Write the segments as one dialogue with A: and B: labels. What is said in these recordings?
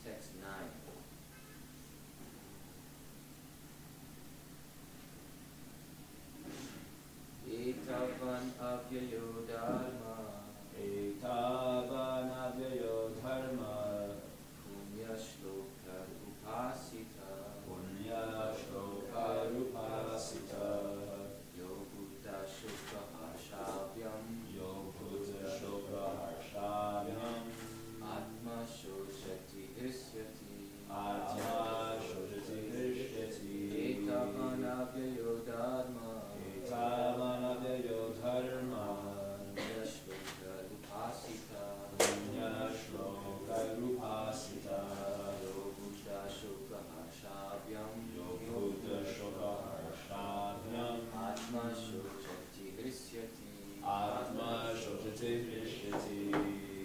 A: Text 9. Etavan avyayo dharma.
B: Etavan avyayo dharma.
A: Punya shloka upasita.
B: Punya shloka rupasita.
A: Yo buddha shloka harshavyam.
B: Yo buddha shloka harshavyam.
A: Atma shoshati hrisyati.
B: Atma shoshati hrishyati.
A: Etavan avyayo dharma.
B: Etavan avyayo dharma.
A: Punya shloka upasita.
B: Punya shloka rupasita.
A: Yo buddha shloka harshavyam.
B: Yo buddha shloka harshavyam.
A: Atma shoshati hrisyati.
B: Atma shoshati hrishyati.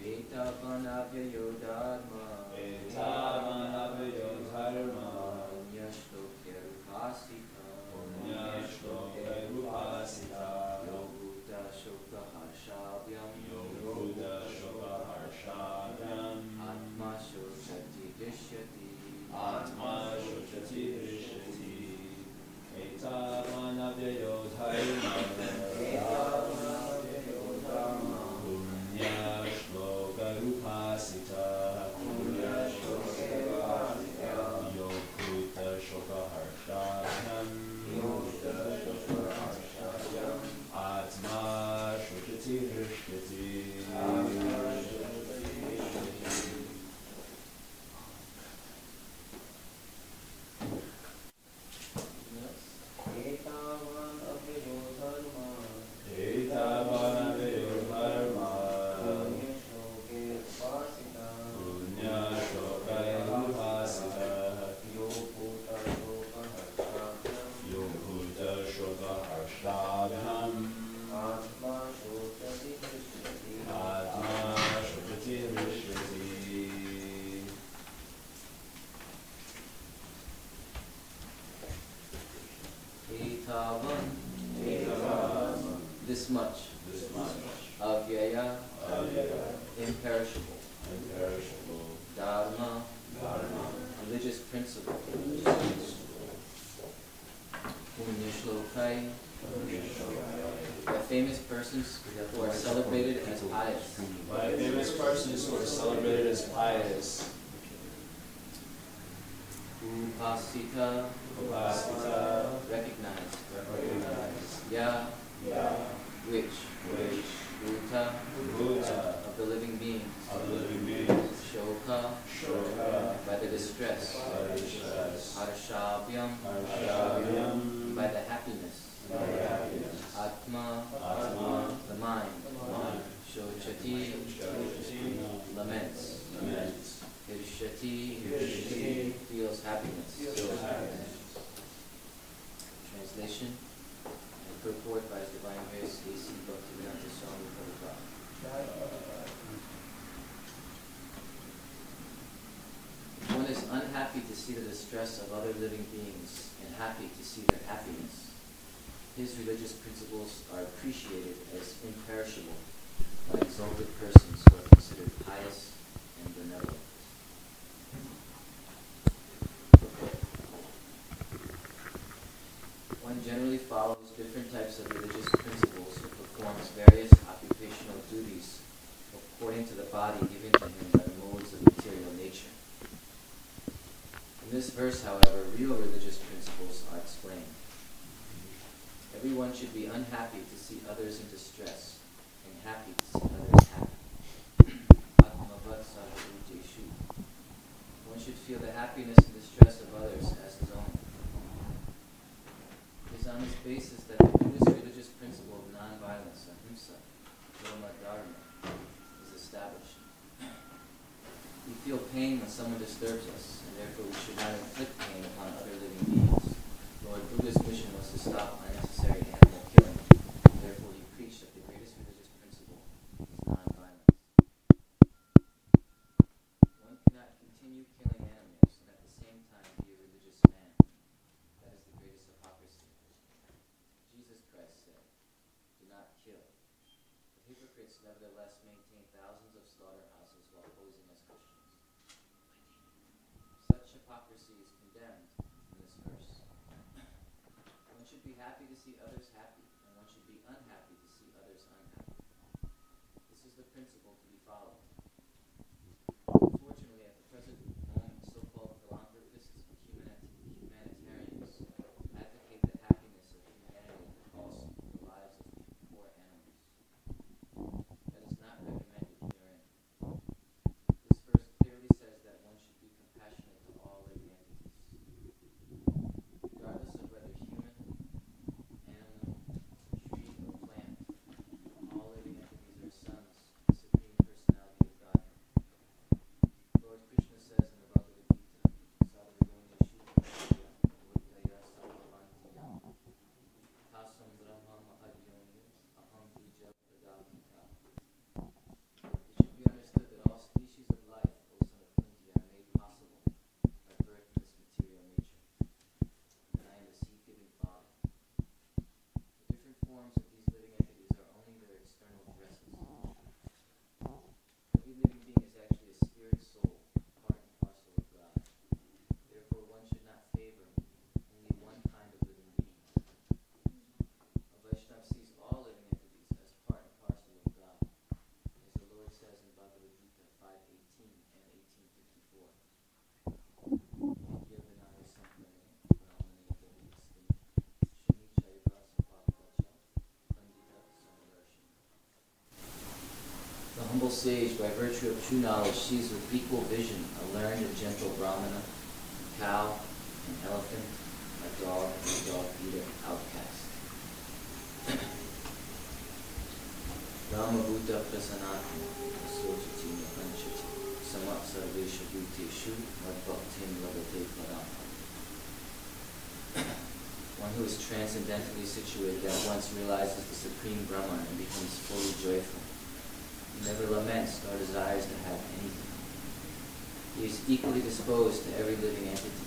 A: Etavan avyayo dharma.
B: Etavan avyayo dharma.
A: Punya shloka upasita.
B: Punya shloka rupasita.
A: Yo buddha shloka harshavyam.
B: Yo buddha shloka harshavyam.
A: Atma shoshati hrisyati.
B: Atma shoshati hrishyati. Etavan avyayo dharma. Punya shloka rupasita. Yo buddha shloka harshavyam. Atma shoshati hrishyati.
A: Etavan avyayo dharma.
B: Etavan avyayo dharma.
A: Punya shloka upasita.
B: Punya shloka rupasita.
A: Yo buddha shloka harshavyam.
B: Yo buddha shloka harshavyam.
A: Atma shoshati hrisyati.
B: Atma shoshati hrishyati.
A: Etavan. This much.
B: This much.
A: Avyaya.
B: Avyaya.
A: Imperishable.
B: Imperishable.
A: Dharma.
B: Dharma.
A: Religious principle. Punya shlokai. By famous persons who are celebrated as pious.
B: By famous persons who are celebrated as pious.
A: Upasita.
B: Upasita.
A: Recognized.
B: Recognized.
A: Ya.
B: Yeah.
A: Which. Buddha.
B: Buddha.
A: Of the living beings.
B: Of the living beings.
A: Shoka.
B: Shoka.
A: By the distress.
B: By the distress.
A: Harshavyam.
B: Harshavyam.
A: By the happiness.
B: By the happiness.
A: Atma.
B: Atma.
A: The mind.
B: Mind.
A: Shochati.
B: Shoshati.
A: Laments.
B: Laments.
A: Hirshati.
B: Hirshati.
A: Feels happiness.
B: Feels happiness.
A: Translation and purport by His Divine Grace A.C. Bhaktivedanta Swami Prabhupada. One is unhappy to see the distress of other living beings and happy to see their happiness. His religious principles are appreciated as imperishable by exalted persons who are considered pious and benevolent. One generally follows different types of religious principles and performs various occupational duties according to the body given to him by the modes of material nature. In this verse, however, real religious principles are explained. Everyone should be unhappy to see others in distress and happy to see others happy. Atmavat sarvabhuteshu. One should feel the happiness and distress of others as his own. It is on this basis that the Buddhist religious principle of non-violence, ahimsa, dharma dharma, is established. We feel pain when someone disturbs us, and therefore we should not inflict pain upon other living beings. Lord Buddha's mission was to stop unnecessary animal killing, and therefore he preached that the greatest religious principle is non-violence. One cannot continue killing animals and at the same time be a religious man. That is the greatest hypocrisy. Jesus Christ said, "Do not kill. The hypocrites nevertheless maintain thousands of slaughterhouses while posing as Christians. Such hypocrisy is condemned in this verse. One should be happy to see others happy, and one should be unhappy to see others unhappy. This is the principle to be followed. Unfortunately, at the present moment, so-called philanthropists and humanitarians advocate the happiness of humanity at the cost of the lives of poor animals. That is not recommended herein. This verse clearly says that one should be compassionate to all living entities. Regardless of whether human, animal, tree, or plant, all living entities are sons of the Supreme Personality of Godhead. Lord Krishna says in the Bhagavad Gita, Sadhaguna Shukya Buddhaya Sarvavantiya Tasam Brahma Mahadyoni Aham Bija Pradapita. It should be understood that all species of life, O son of Kunti, are made possible by birth in this material nature, and I am the seed-giving Father. The different forms of these living entities are only their external dresses. Every living being is actually a spirit soul, part and parcel of God. Therefore, one should not favor only one kind of living being. A Vaishnava sees all living entities as part and parcel of God, as the Lord says in Bhagavad Gita 5:18 and 18:54. Yadvinaya Sampane Brahmane Devastin Shunichaiva Sapakacha Pandita Samadarshana. The humble sage, by virtue of true knowledge, sees with equal vision a learned and gentle brahmana, a cow, an elephant, a dog, and a dog-eater outcast. Rama Bhuta Prasanati Asojati Napanchati Samat Sarvesha Bhuteshu Madbhaktim Labate Param. One who is transcendentally situated at once realizes the Supreme Brahman and becomes fully joyful. He never laments nor desires to have anything. He is equally disposed to every living entity.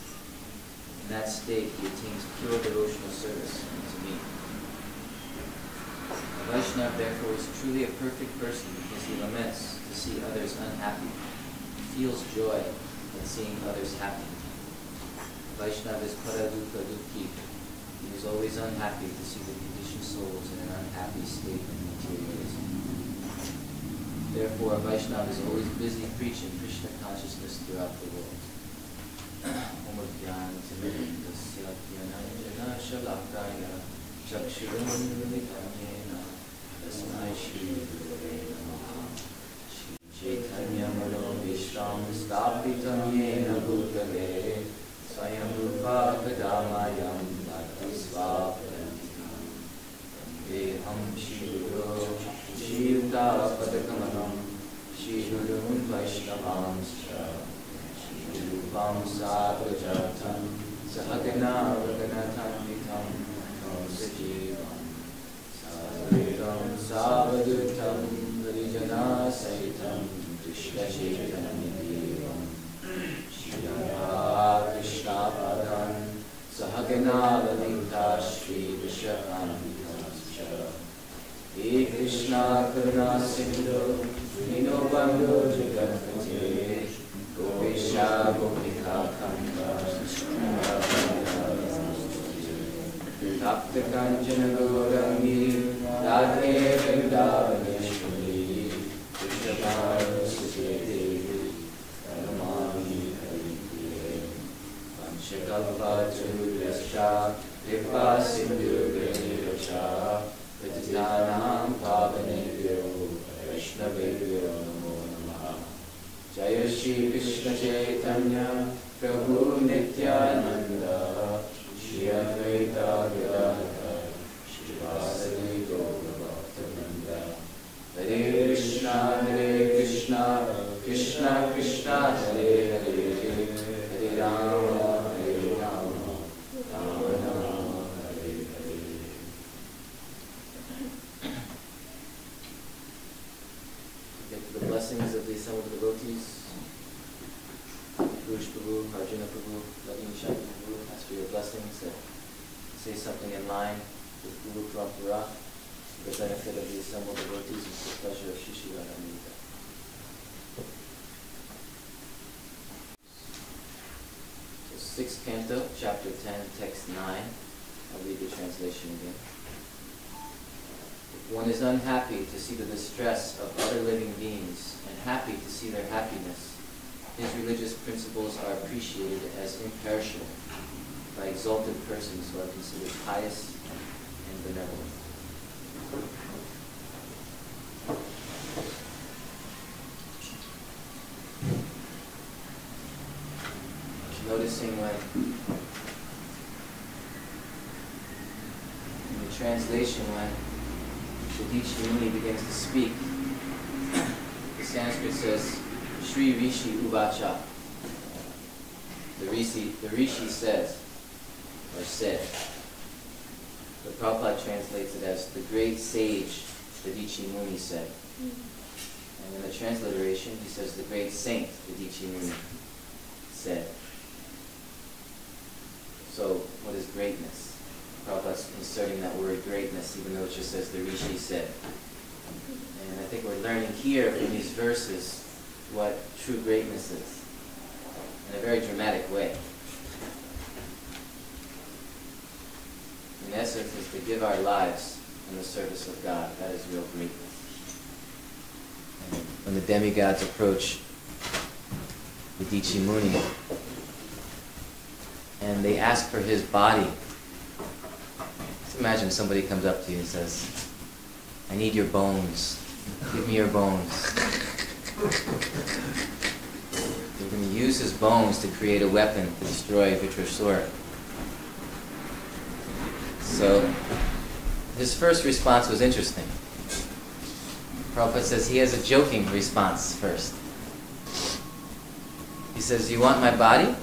A: In that state, he attains pure devotional service to me. A Vaishnava, therefore, is truly a perfect person because he laments to see others unhappy, feels joy at seeing others happy. A Vaishnava is paradukkha dukkhi. He is always unhappy to see the conditioned souls in an unhappy state of materialism. Therefore, a Vaishnava is always busy preaching Krishna consciousness throughout the world. Om Jnana Timirandasya Jnananjana Shalakaya Chakshurunmilitam Yena Tasmai Shri Gurave Namaha Shri Chaitanya Manobhishram Stapitam Yena Bhutale Swayam Rupa Kadamayam Bhakti Svapadantikam Veham Shri Guru Shri Yuta Padakamanam Shri Gurun Vaishnavanscha Shri Rupam Sadvajatam Sahagana Raganatam Vitam Nam Sajivam Sadvitam Savadutam Varijana Saitam Krishna Chaitanya Shri Radha Krishna Padan Sahagana Lalita Shri Vishakam He Krishna Karuna Sindhu Dino Bandhu Jagatpate Gopisha Gopika Kanta Tapta Kanchana Gaurangi Radhe Vrindavaneshwari Krishnapad Sukhe Paramani Haripriye Panchakalpa Churascha Kripa Sindhu Gyaniracha Patitanam Pavanebhyo Vaishnavebhyo Namo Namaha Jaya Shri Krishna Chaitanya Prabhu Nityananda Shri Advaita Gadadhar Shri Vasadi Gaura Bhaktivinoda Hare Krishna Krishna Krishna Hare Hare Hare Rama Rama Rama Hare Hare. Get to the blessings of the assembled devotees. Purush Prabhu, Arjuna Prabhu, Lavin Shakti Prabhu, ask for your blessings that say something in line with Guru Parampara for the benefit of the assembled devotees and for the pleasure of Shri Radhamrita. So 6th Canto, Chapter 10, Text 9. I'll read the translation again. If one is unhappy to see the distress of other living beings and happy to see their happiness, his religious principles are appreciated as imperishable by exalted persons who are considered pious and benevolent. Noticing when in the translation, when Sadichi Muni begins to speak, the Sanskrit says, Sri Rishi Uvacha. The Rishi says, or said. The Prabhupada translates it as the great sage Sadichi Muni said. And in the transliteration, he says the great saint Sadichi Muni said. So, what is greatness? Prabhupada's inserting that word greatness, even though it just says the Rishi said. And I think we're learning here from these verses what true greatness is, in a very dramatic way. In essence, is to give our lives in the service of God. That is real greatness. And when the demigods approach Sadichi Muni, and they ask for his body. Just imagine somebody comes up to you and says, I need your bones. Give me your bones. You're going to use his bones to create a weapon to destroy Vitrasura. So, his first response was interesting. Prabhupada says he has a joking response first. He says, you want my body?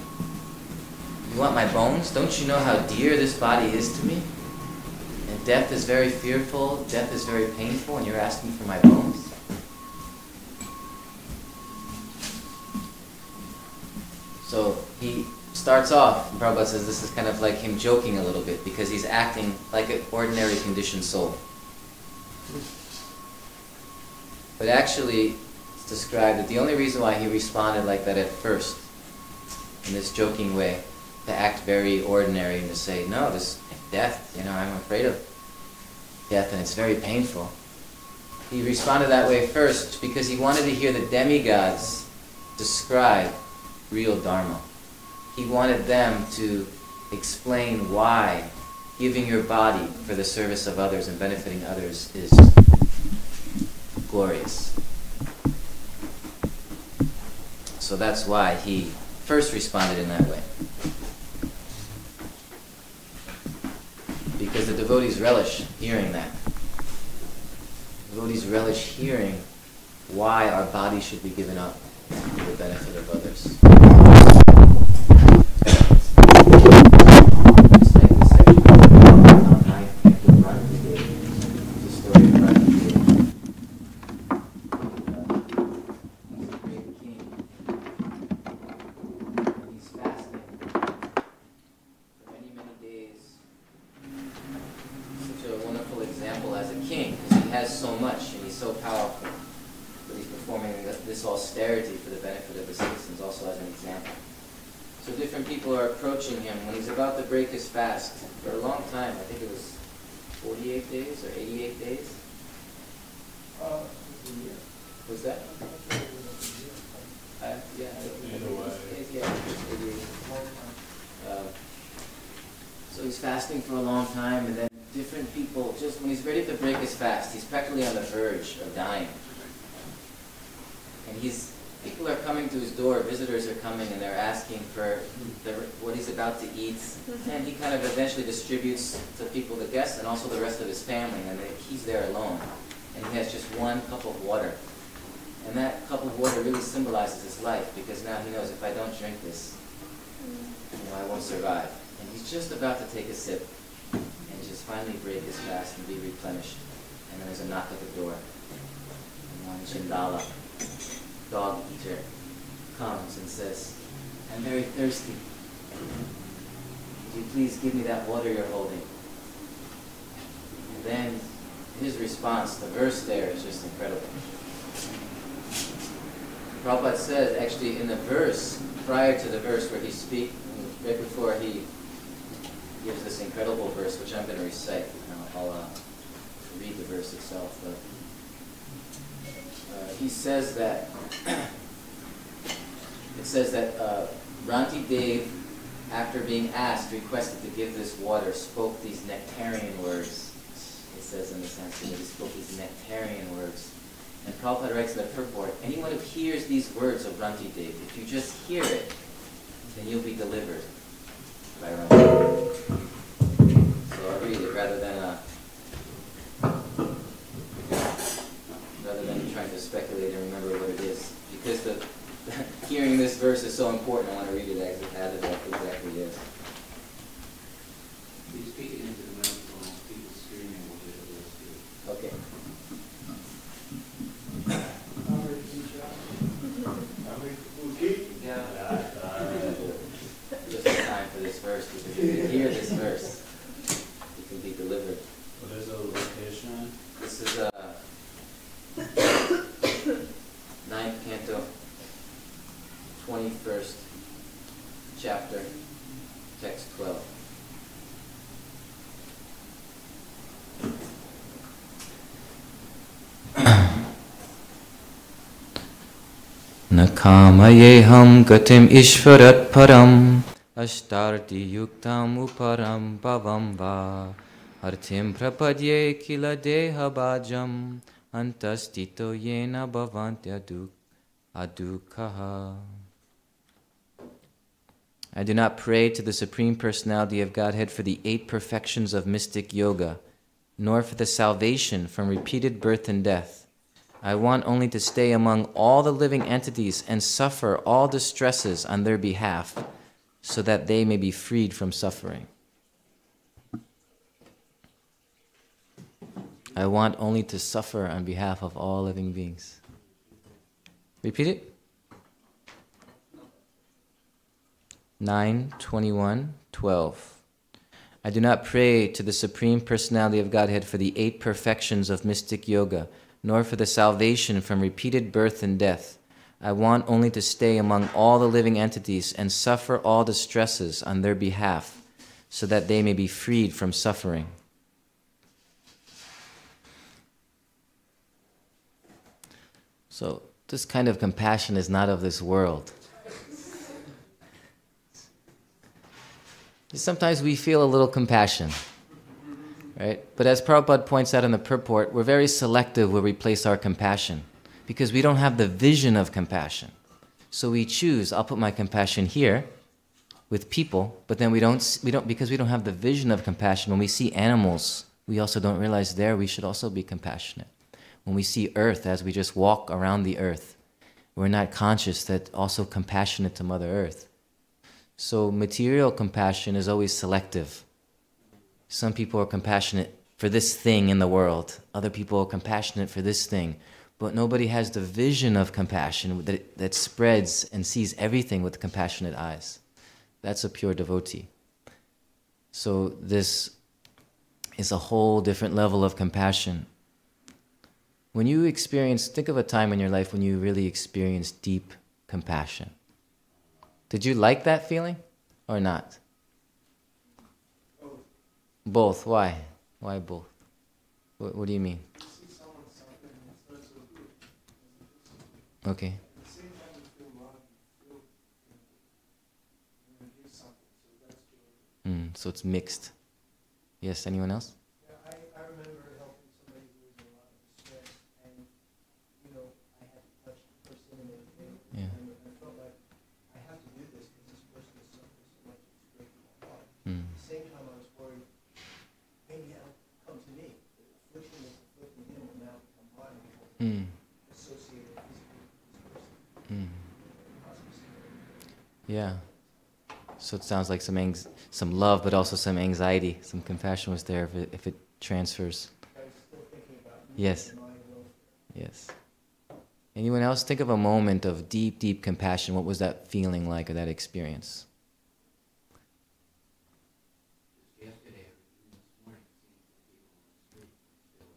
A: You want my bones? Don't you know how dear this body is to me? And death is very fearful, death is very painful, and you're asking for my bones? So he starts off, and Prabhupada says this is kind of like him joking a little bit, because he's acting like an ordinary conditioned soul. But actually, it's described that the only reason why he responded like that at first, in this joking way, to act very ordinary and to say, no, this death, I'm afraid of death and it's very painful. He responded that way first because he wanted to hear the demigods describe real Dharma. He wanted them to explain why giving your body for the service of others and benefiting others is glorious. So that's why he first responded in that way. Because the devotees relish hearing that. Devotees relish hearing why our body should be given up for the benefit of others. His fast for a long time. I think it was 48 days or 88 days. Was that? So he's fasting for a long time, and then different people, just when he's ready to break his fast, he's practically on the verge of dying. And people are coming to his door, visitors are coming, and they're asking for what he's about to eat. And he kind of eventually distributes to people, the guests, and also the rest of his family, and he's there alone. And he has just one cup of water. And that cup of water really symbolizes his life, because now he knows if I don't drink this, I won't survive. And he's just about to take a sip, and just finally break his fast and be replenished. And then there's a knock at the door. And one Jindala, dog eater, comes and says, I'm very thirsty. Would you please give me that water you're holding? And then his response, the verse there is just incredible. Prabhupada says, actually, in the verse, prior to the verse where he speaks, right before he gives this incredible verse, which I'm going to recite. I'll read the verse itself. But he says that, it says that Ranti Dev, after being asked, requested to give this water, spoke these nectarian words. It says in the Sanskrit that he spoke these nectarian words. And Prabhupada writes in the purport, anyone who hears these words of Ranti Dev, if you just hear it, then you'll be delivered by Ranti Dev. So I'll read it rather than trying to speculate and remember what it is. Because hearing this verse is so important, I want to read it as it exactly is.
C: You speak it into the microphone, people screaming will get it too.
A: Okay. Just in time for this verse, because if you can hear this verse, you can be delivered.
C: What is the location?
A: This is 9th canto, 21st chapter, text 12. न कामयेऽहं गतिम् ईश्वरात् परम् अष्टार्तियुक्तम् उपरं भवं वा अर्थिं प्रपद्ये किल देहभाजम् अन्तस्थितो येन भवन्त्यदुःखः. I do not pray to the Supreme Personality of Godhead for the 8 perfections of mystic yoga, nor for the salvation from repeated birth and death. I want only to stay among all the living entities and suffer all distresses on their behalf, so that they may be freed from suffering. I want only to suffer on behalf of all living beings. Repeat it. 9:21:12. I do not pray to the Supreme Personality of Godhead for the 8 perfections of mystic yoga, nor for the salvation from repeated birth and death. I want only to stay among all the living entities and suffer all distresses on their behalf, so that they may be freed from suffering. So, this kind of compassion is not of this world. Sometimes we feel a little compassion, right? But as Prabhupada points out in the purport, we're very selective where we place our compassion, because we don't have the vision of compassion. So we choose, I'll put my compassion here with people, but then we don't because we don't have the vision of compassion. When we see animals, we also don't realize there we should also be compassionate. When we see earth, as we just walk around the earth, we're not conscious that also compassionate to Mother Earth. So material compassion is always selective. Some people are compassionate for this thing in the world. Other people are compassionate for this thing. But nobody has the vision of compassion that spreads and sees everything with compassionate eyes. That's a pure devotee. So this is a whole different level of compassion. When you think of a time in your life when you really experienced deep compassion. Did you like that feeling or not? Both. Why? Why both? What do you mean? Okay. So it's mixed. Yes, anyone else?
D: Yeah, I remember helping somebody who was in a lot of distress, and I had to touch the person and everything.
A: Yeah.
D: And I felt like I have to do this because this person is suffering so much, it's breaking my heart. At the same time, I was worried, maybe that'll come to me. The affliction is afflicting him will now become mine. Associated physically with this person.
A: Yeah. So it sounds like some love, but also some anxiety, some compassion was there if it transfers.
D: I was still thinking about
A: Yes.
D: my will.
A: Yes. Anyone else think of a moment of deep, deep compassion? What was that feeling like, or that experience?
C: Yesterday, this morning, seeing some people on the street, they were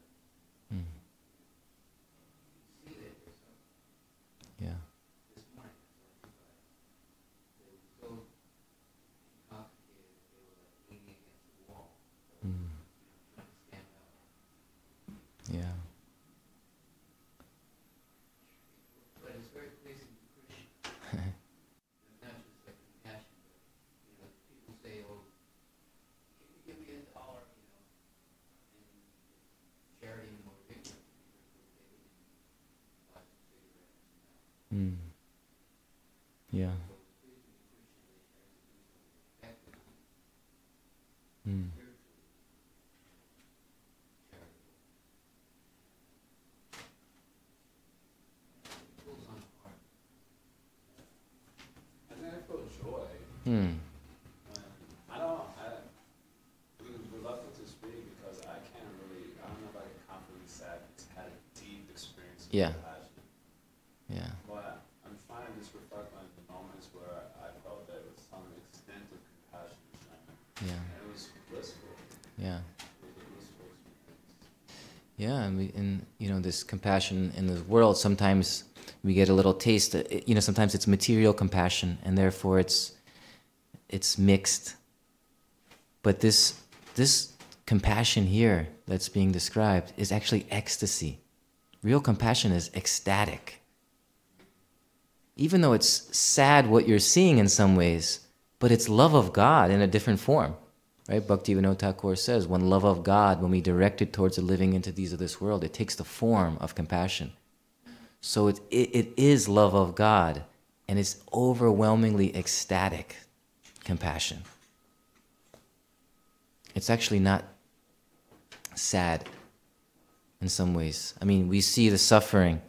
A: Mm. Yeah. Mm.
C: And then I feel joy.
A: Mm.
C: I don't, I'm reluctant to speak because I can't really, I don't know if I can confidently say I've had a deep experience of
A: Yeah.
C: compassion.
A: Yeah.
C: But I'm trying to just reflect on the moments where I felt there was some extent of compassion shining.
A: Yeah.
C: And it was blissful.
A: Yeah.
C: It was a blissful experience.
A: Yeah, and you know, this compassion in the world, sometimes we get a little taste. You know, sometimes it's material compassion, and therefore it's mixed. But this compassion here that's being described is actually ecstasy. Real compassion is ecstatic. Even though it's sad what you're seeing in some ways, but it's love of God in a different form. Right? Bhaktivinoda Thakur says, when love of God, when we direct it towards the living entities of this world, it takes the form of compassion. So it is love of God, and it's overwhelmingly ecstatic compassion. It's actually not sad in some ways. I mean, we see the suffering,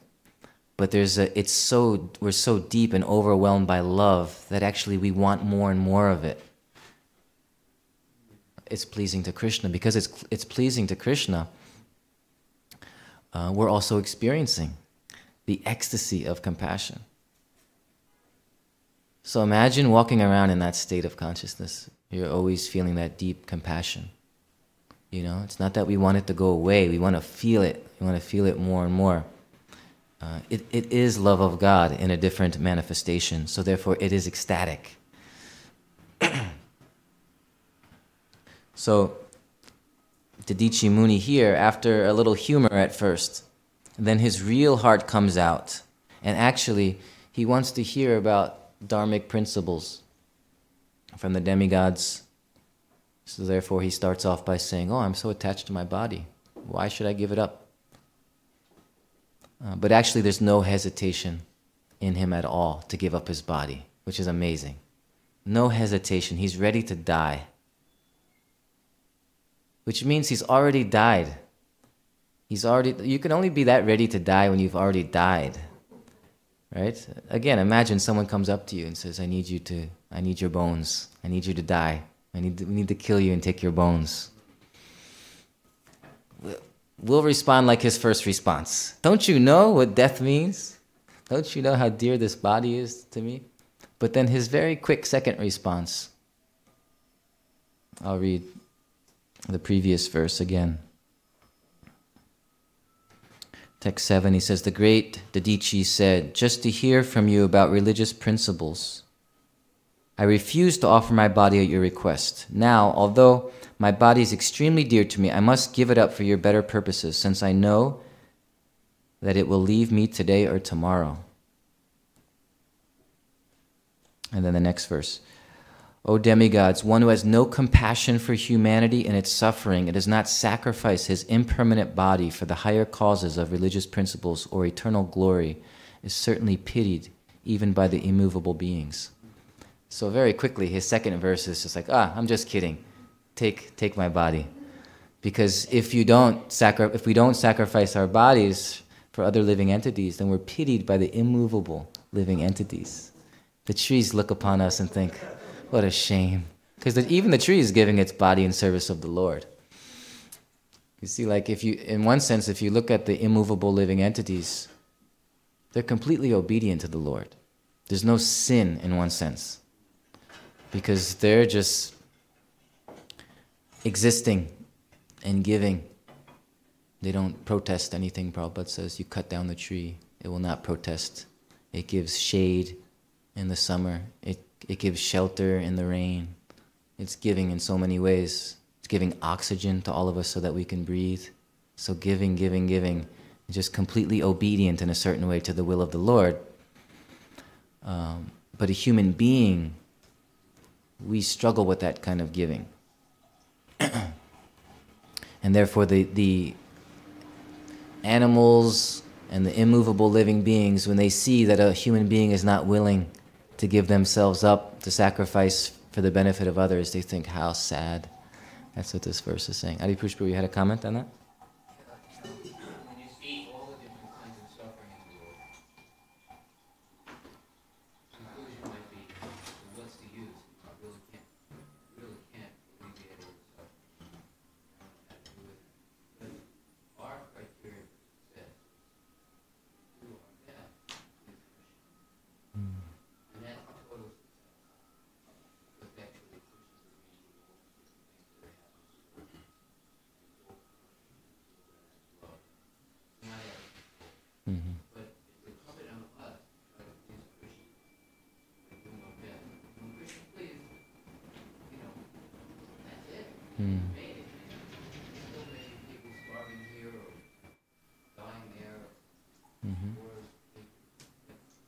A: but we're so deep and overwhelmed by love that actually we want more and more of it. It's pleasing to Krishna. Because it's pleasing to Krishna, we're also experiencing the ecstasy of compassion. So imagine walking around in that state of consciousness. You're always feeling that deep compassion. You know, it's not that we want it to go away. We want to feel it. We want to feel it more and more. It is love of God in a different manifestation. So therefore, it is ecstatic. So, Dadichi Muni here, after a little humor at first, then his real heart comes out. And actually, he wants to hear about dharmic principles from the demigods. So therefore, he starts off by saying, oh, I'm so attached to my body. Why should I give it up? But actually, there's no hesitation in him at all to give up his body, which is amazing. No hesitation. He's ready to die. Which means he's already died. You can only be that ready to die when you've already died. Right? Again, imagine someone comes up to you and says, I need your bones. I need you to die. We need to kill you and take your bones. We'll respond like his first response. Don't you know what death means? Don't you know how dear this body is to me? But then his very quick second response. I'll read the previous verse again. Text 7, he says, the great Dadichi said, just to hear from you about religious principles, I refuse to offer my body at your request. Now, although my body is extremely dear to me, I must give it up for your better purposes, since I know that it will leave me today or tomorrow. And then the next verse. O demigods, one who has no compassion for humanity and its suffering and does not sacrifice his impermanent body for the higher causes of religious principles or eternal glory is certainly pitied even by the immovable beings. So very quickly, his second verse is just like, I'm just kidding. Take my body. Because if we don't sacrifice our bodies for other living entities, then we're pitied by the immovable living entities. The trees look upon us and think, what a shame. Because even the tree is giving its body in service of the Lord. You see, like in one sense, if you look at the immovable living entities, they're completely obedient to the Lord. There's no sin in one sense. Because they're just existing and giving. They don't protest anything. Prabhupada says, you cut down the tree, it will not protest. It gives shade in the summer. It gives shelter in the rain. It's giving in so many ways. It's giving oxygen to all of us so that we can breathe. So giving, just completely obedient in a certain way to the will of the Lord. But a human being, we struggle with that kind of giving. And therefore the animals And the immovable living beings, when they see that a human being is not willing to give themselves up to sacrifice for the benefit of others, they think, how sad. That's what this verse is saying. Adi Pushpa, you had a comment on that?
E: When you see all the different kinds of suffering in the world, conclusion might be, well, what's the use? I really can't alleviate all the suffering. But our criteria for success is to do our best with Krishna. And that's total success. Effectively, Krishna remains the most things that are happening. Not everything. But it's incumbent on us to try to please Krishna and do our best. When Krishna please, that's it. We made it. There's so many people starving here or dying there. Or it's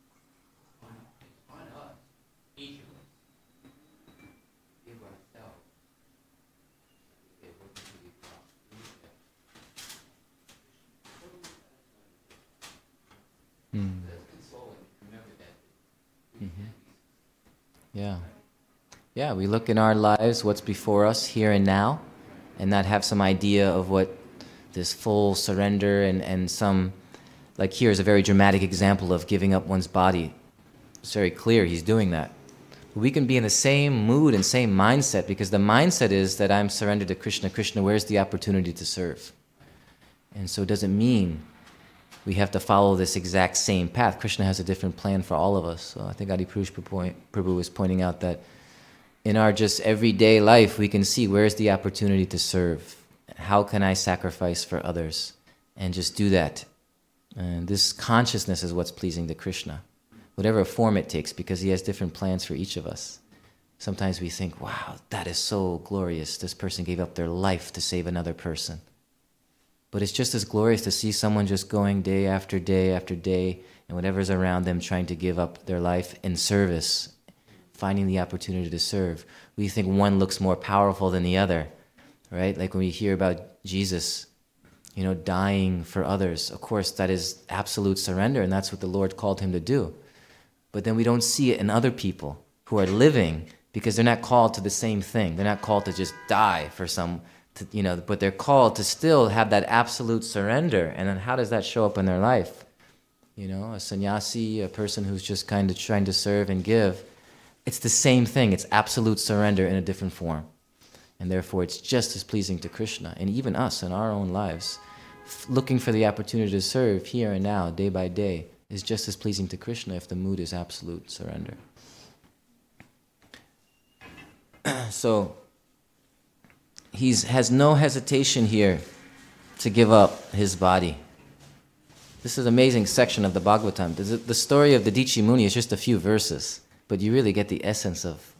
E: on us, each of us, to give ourselves. Okay, what do we do? That's consoling. Remember that. We can't be
A: Yeah. Yeah, we look in our lives, what's before us here and now, and not have some idea of what this full surrender and some, like here is a very dramatic example of giving up one's body. It's very clear he's doing that. We can be in the same mood and same mindset, because the mindset is that I'm surrendered to Krishna. Krishna, where's the opportunity to serve? And so it doesn't mean we have to follow this exact same path. Krishna has a different plan for all of us. So I think Adi Prabhu was pointing out that in our just everyday life, we can see where's the opportunity to serve. How can I sacrifice for others? And just do that. And this consciousness is what's pleasing to Krishna, whatever form it takes, because he has different plans for each of us. Sometimes we think, wow, that is so glorious. This person gave up their life to save another person. But it's just as glorious to see someone just going day after day after day, and whatever's around them trying to give up their life in service, finding the opportunity to serve. We think one looks more powerful than the other, right? Like when we hear about Jesus, dying for others. Of course, that is absolute surrender, and that's what the Lord called him to do. But then we don't see it in other people who are living, because they're not called to the same thing. They're not called to just die for but they're called to still have that absolute surrender. And then how does that show up in their life? A sannyasi, a person who's just kind of trying to serve and give. It's the same thing. It's absolute surrender in a different form. And therefore, it's just as pleasing to Krishna. And even us in our own lives, looking for the opportunity to serve here and now, day by day, is just as pleasing to Krishna if the mood is absolute surrender. So, he has no hesitation here to give up his body. This is an amazing section of the Bhagavatam. The story of the Dichi Muni is just a few verses, but you really get the essence of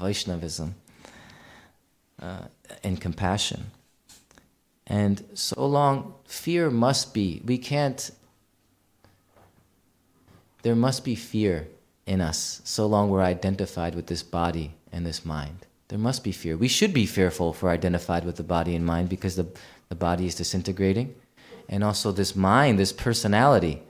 A: Vaishnavism and compassion. And so long, fear must be, there must be fear in us so long we're identified with this body and this mind. There must be fear. We should be fearful if we're identified with the body and mind, because the body is disintegrating. And also this mind, this personality,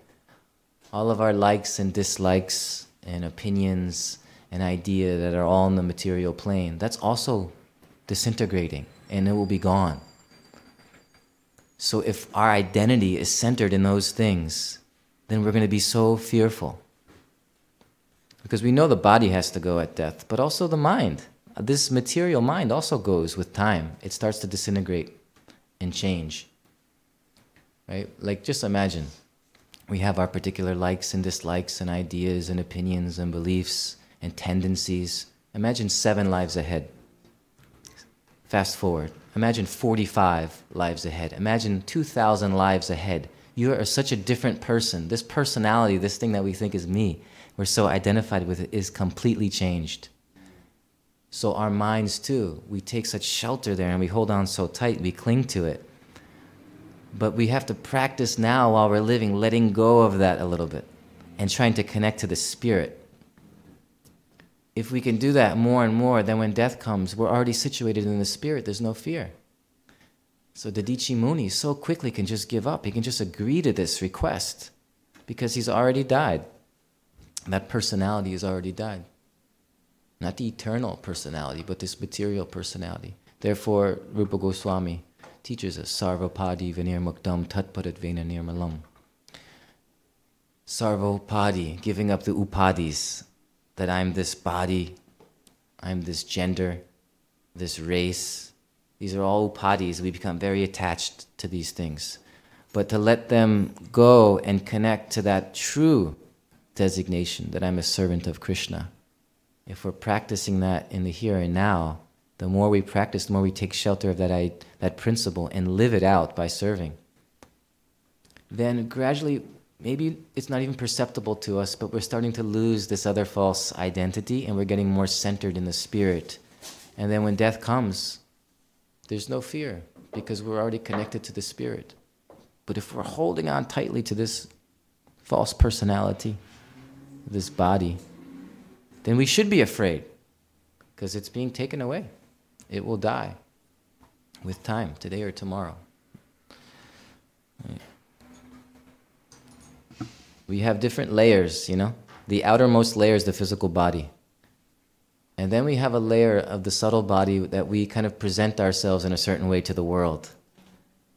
A: all of our likes and dislikes and opinions and idea that are all in the material plane, that's also disintegrating, and it will be gone. So if our identity is centered in those things, then we're going to be so fearful. Because we know the body has to go at death, but also the mind. This material mind also goes with time. It starts to disintegrate and change. Right? Like, just imagine, we have our particular likes and dislikes and ideas and opinions and beliefs and tendencies. Imagine 7 lives ahead. Fast forward. Imagine 45 lives ahead. Imagine 2,000 lives ahead. You are such a different person. This personality, this thing that we think is me, we're so identified with it, is completely changed. So our minds too, we take such shelter there and we hold on so tight, we cling to it. But we have to practice now while we're living, letting go of that a little bit and trying to connect to the spirit. If we can do that more and more, then when death comes, we're already situated in the spirit. There's no fear. So Dadichi Muni so quickly can just give up. He can just agree to this request because he's already died. That personality has already died. Not the eternal personality, but this material personality. Therefore, Rupa Goswami teaches us, Sarvapadi vinirmuktam tatparat vena nirmalam. Sarvopadi, giving up the upadis, that I'm this body, I'm this gender, this race. These are all upadis. We become very attached to these things. But to let them go and connect to that true designation, that I'm a servant of Krishna. If we're practicing that in the here and now, the more we practice, the more we take shelter of that principle and live it out by serving. Then gradually, maybe it's not even perceptible to us, but we're starting to lose this other false identity and we're getting more centered in the spirit. And then when death comes, there's no fear because we're already connected to the spirit. But if we're holding on tightly to this false personality, this body, then we should be afraid because it's being taken away. It will die with time, today or tomorrow. Right. We have different layers, you know. The outermost layer is the physical body. And then we have a layer of the subtle body that we kind of present ourselves in a certain way to the world.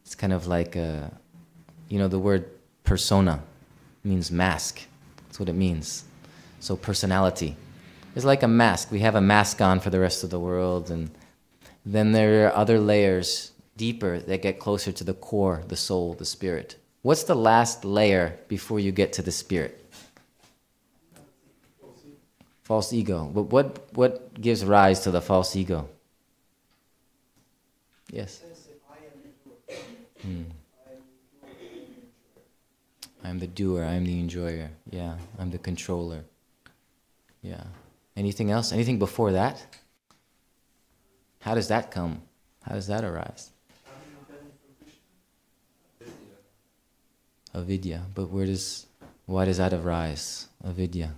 A: It's kind of like, the word persona means mask. That's what it means. So personality is like a mask. We have a mask on for the rest of the world. And then there are other layers deeper that get closer to the core, the soul, the spirit. What's the last layer before you get to the spirit? False ego. But what gives rise to the false ego? Yes. I'm the doer, I'm the enjoyer. Yeah, I'm the controller. Yeah. Anything else? Anything before that? How does that come? How does that arise? Avidya. But why does that arise? Avidya.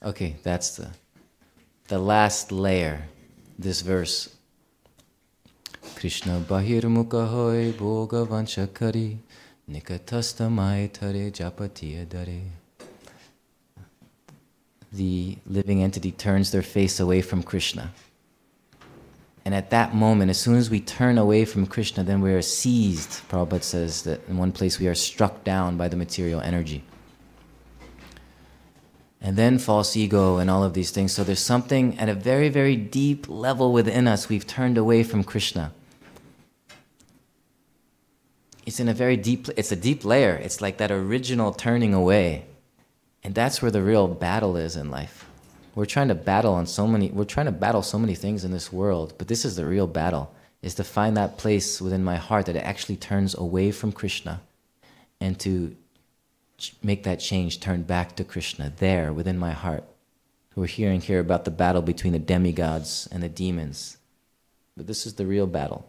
A: Okay, that's the last layer, this verse. Krishna bahirmukha hoy bhoga vanchakari nikatastamai tare japatiya dare. The living entity turns their face away from Krishna. And at that moment, as soon as we turn away from Krishna, then we are seized. Prabhupada says that in one place we are struck down by the material energy. And then false ego and all of these things. So there's something at a very, very deep level within us. We've turned away from Krishna. It's a deep layer. It's like that original turning away. And that's where the real battle is in life. We're trying to battle so many things in this world, but this is the real battle, is to find that place within my heart that it actually turns away from Krishna and to make that change, turn back to Krishna, there within my heart. We're hearing here about the battle between the demigods and the demons. But this is the real battle.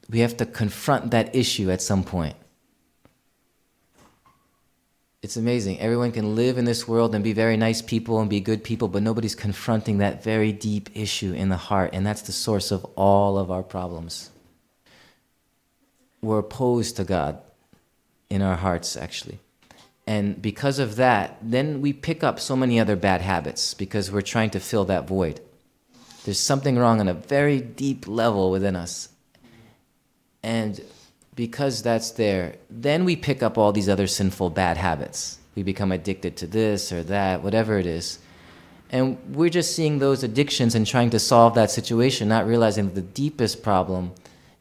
A: We have to confront that issue at some point. It's amazing. Everyone can live in this world and be very nice people and be good people, but nobody's confronting that very deep issue in the heart, and that's the source of all of our problems. We're opposed to God in our hearts, actually. And because of that, then we pick up so many other bad habits because we're trying to fill that void. There's something wrong on a very deep level within us. And because that's there, then we pick up all these other sinful bad habits. We become addicted to this or that, whatever it is. And we're just seeing those addictions and trying to solve that situation, not realizing that the deepest problem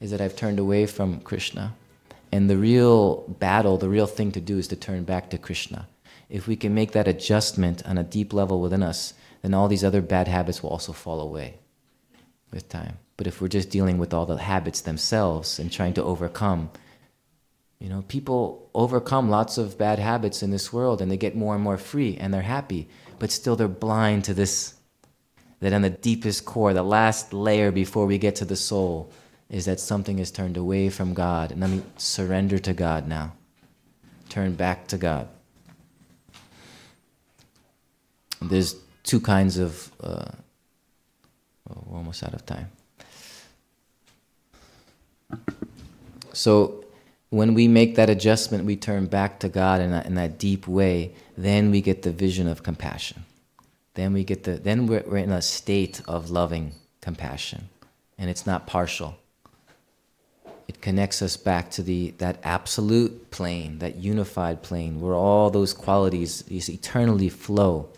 A: is that I've turned away from Krishna. And the real battle, the real thing to do is to turn back to Krishna. If we can make that adjustment on a deep level within us, then all these other bad habits will also fall away with time. But if we're just dealing with all the habits themselves and trying to overcome, people overcome lots of bad habits in this world and they get more and more free and they're happy, but still they're blind to this, that on the deepest core, the last layer before we get to the soul, is that something is turned away from God. And let me surrender to God now. Turn back to God. There's two kinds of we're almost out of time. So when we make that adjustment, we turn back to God in that deep way, then we get the vision of compassion. Then we're in a state of loving compassion, and it's not partial. It connects us back to that absolute plane, that unified plane, where all those qualities eternally flow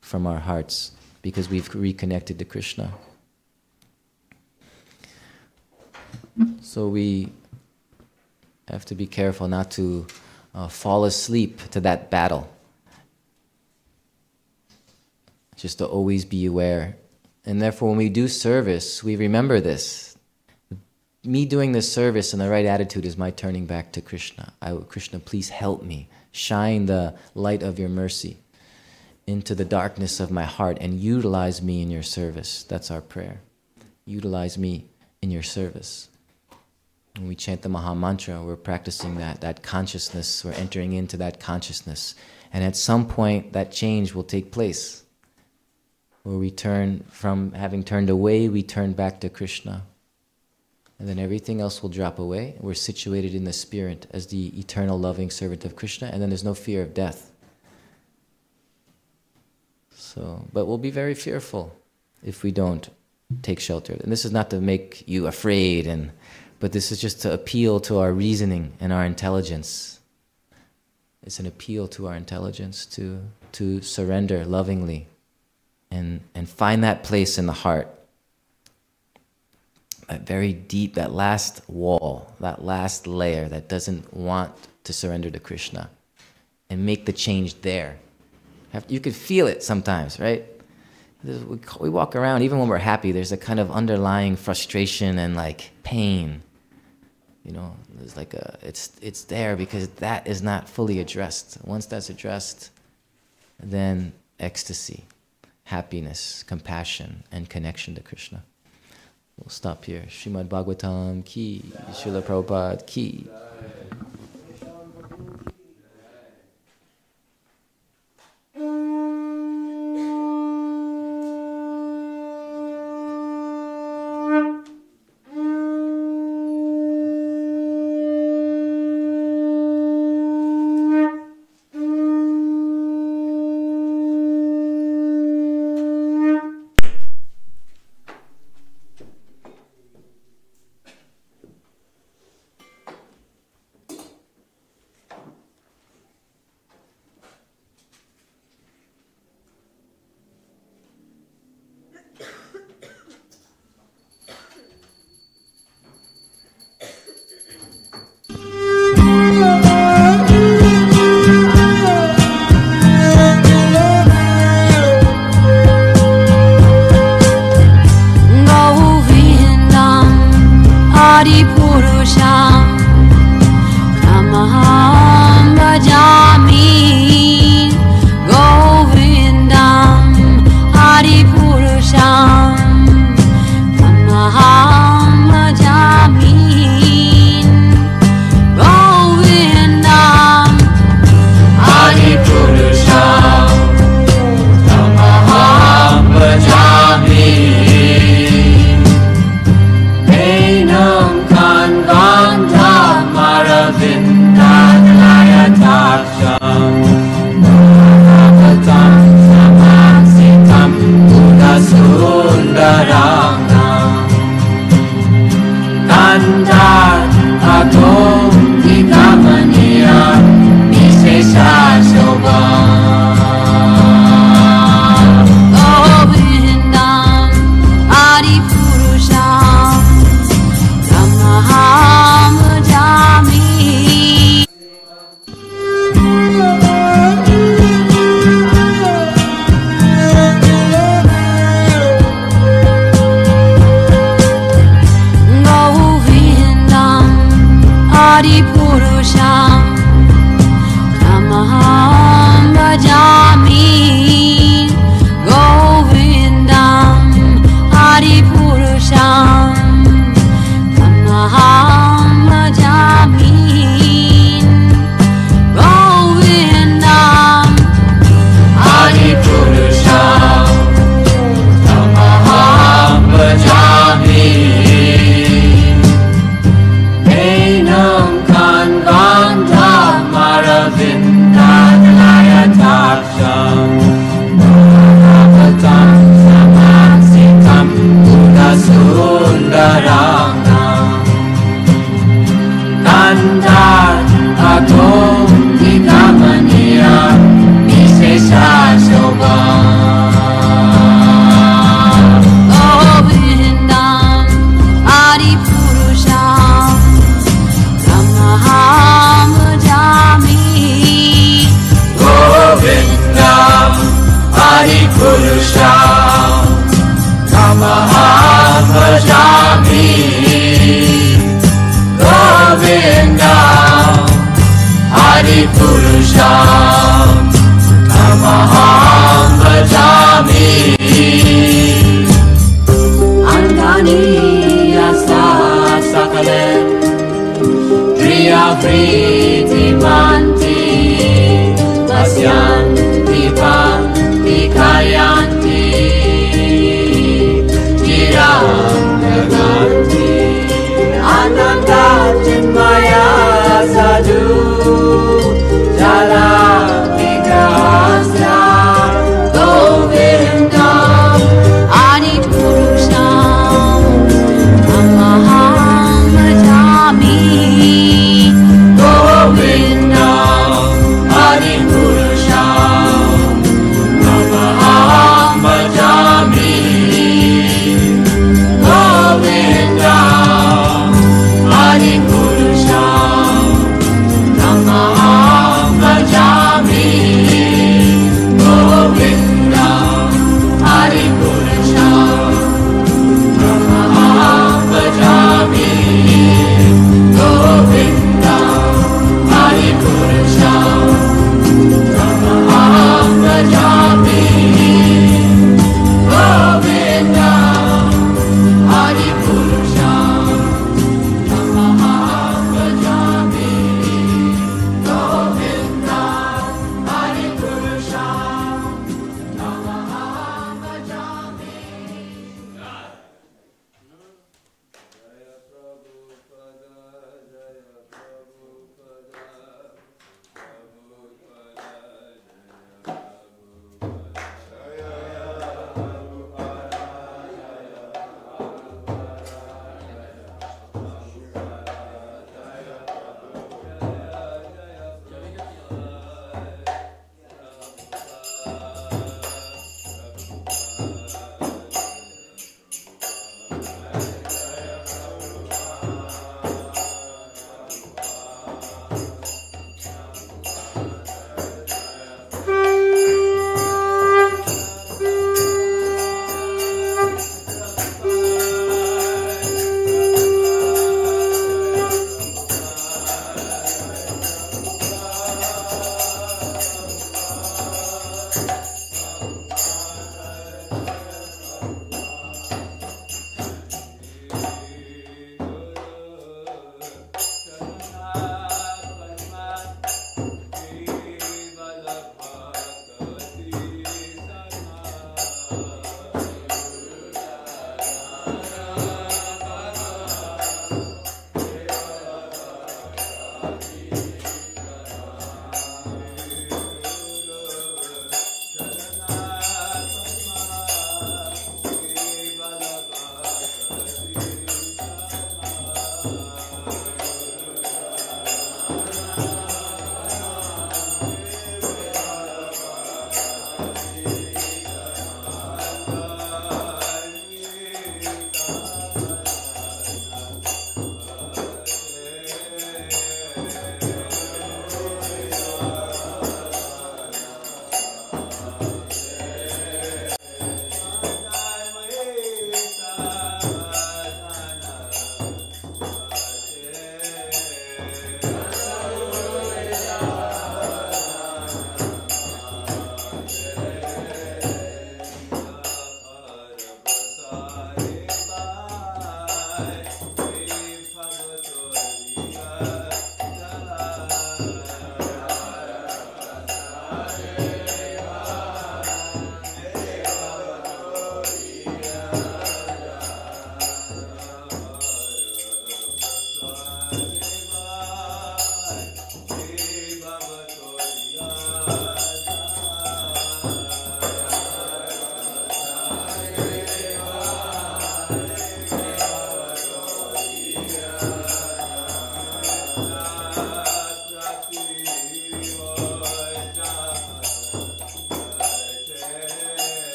A: from our hearts because we've reconnected to Krishna. So we have to be careful not to fall asleep to that battle. Just to always be aware. And therefore, when we do service, we remember this. Me doing this service in the right attitude is my turning back to Krishna. Krishna, please help me. Shine the light of your mercy into the darkness of my heart and utilize me in your service. That's our prayer. Utilize me in your service. When we chant the Maha Mantra, we're practicing that consciousness. We're entering into that consciousness. And at some point, that change will take place. Where we turn from having turned away, we turn back to Krishna. And then everything else will drop away. We're situated in the spirit as the eternal loving servant of Krishna, and then there's no fear of death. So, but we'll be very fearful if we don't take shelter. And this is not to make you afraid, but this is just to appeal to our reasoning and our intelligence. It's an appeal to our intelligence to surrender lovingly and find that place in the heart. That very deep, that last wall, that last layer that doesn't want to surrender to Krishna, and make the change there. You could feel it sometimes, right? We walk around, even when we're happy, there's a kind of underlying frustration and like pain. You know, there's like it's there because that is not fully addressed. Once that's addressed, then ecstasy, happiness, compassion, and connection to Krishna. We'll stop here. Srimad Bhagavatam ki, Srila Prabhupada ki.
E: Purusham Tamaham Bhajami Andani Yasa Sakalen Driya Priti Manti Vasyanti Panti Kayanti Jiram Naganti Ananda Chinmaya Sadhu Jala Vigrasya Govindam Adi Purusham Tamaham Bhajami Govindam Adi Purusham Tamaham Bhajami Govindam Adi Purusham Tamaham Bhajami Govindam Adi Purusham Tamaham Bhajami Govindam Adi Purusham Tamaham Bhajami Govindam Adi Purusham Tamaham Bhajami Govindam Adi Purusham Tamaham Bhajami.
B: Jaya Prabhupada, Jaya Prabhupada, Prabhupada, Jaya Prabhupada,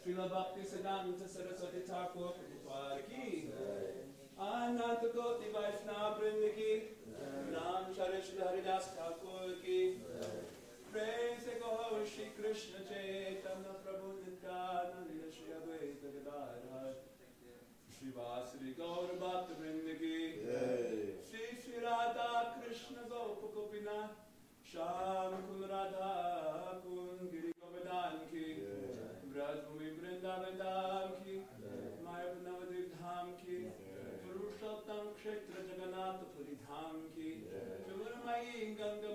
C: Srila Bhakti Siddhanta Saraswati Thakur Prabhupada ki Ananta Koti Vaishnava Vrinda ki Ram Charishla Haridas Thakur ki Praise the God Shri Krishna Chaitanya Prabhu Nityananda Lila Shri Advaita Gadadhar Shri Vasari Gaura Bhakta Vrinda ki Shri Radha Krishna Gopa Gopinath Sham Kun Radha Kun Giri Govardhan ki Brajbhumi Vrindavan Dham ki Maya Navadvip Dham ki Purushottam Kshetra Jagannath Puri Dham ki Churmayi Ganga